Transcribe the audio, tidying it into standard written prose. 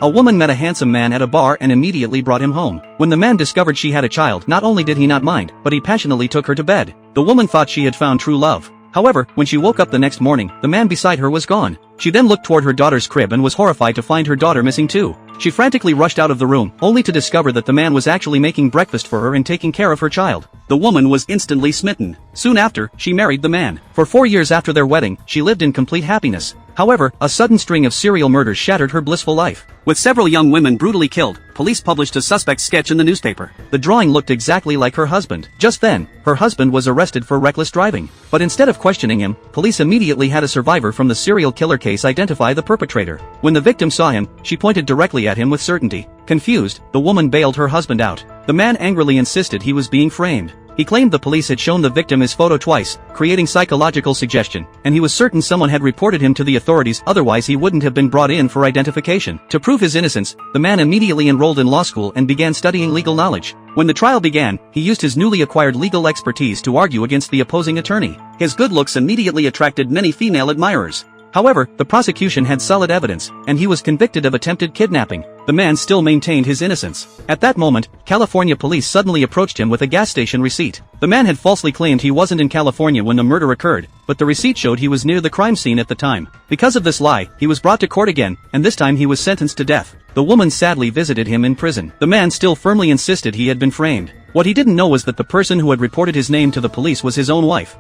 A woman met a handsome man at a bar and immediately brought him home. When the man discovered she had a child, not only did he not mind, but he passionately took her to bed. The woman thought she had found true love. However, when she woke up the next morning, the man beside her was gone. She then looked toward her daughter's crib and was horrified to find her daughter missing too. She frantically rushed out of the room, only to discover that the man was actually making breakfast for her and taking care of her child. The woman was instantly smitten. Soon after, she married the man. For 4 years after their wedding, she lived in complete happiness. However, a sudden string of serial murders shattered her blissful life. With several young women brutally killed, police published a suspect's sketch in the newspaper. The drawing looked exactly like her husband. Just then, her husband was arrested for reckless driving. But instead of questioning him, police immediately had a survivor from the serial killer case identify the perpetrator. When the victim saw him, she pointed directly at him with certainty. Confused, the woman bailed her husband out. The man angrily insisted he was being framed. He claimed the police had shown the victim his photo twice, creating psychological suggestion, and he was certain someone had reported him to the authorities, otherwise he wouldn't have been brought in for identification. To prove his innocence, the man immediately enrolled in law school and began studying legal knowledge. When the trial began, he used his newly acquired legal expertise to argue against the opposing attorney. His good looks immediately attracted many female admirers. However, the prosecution had solid evidence, and he was convicted of attempted kidnapping. The man still maintained his innocence. At that moment, California police suddenly approached him with a gas station receipt. The man had falsely claimed he wasn't in California when the murder occurred, but the receipt showed he was near the crime scene at the time. Because of this lie, he was brought to court again, and this time he was sentenced to death. The woman sadly visited him in prison. The man still firmly insisted he had been framed. What he didn't know was that the person who had reported his name to the police was his own wife.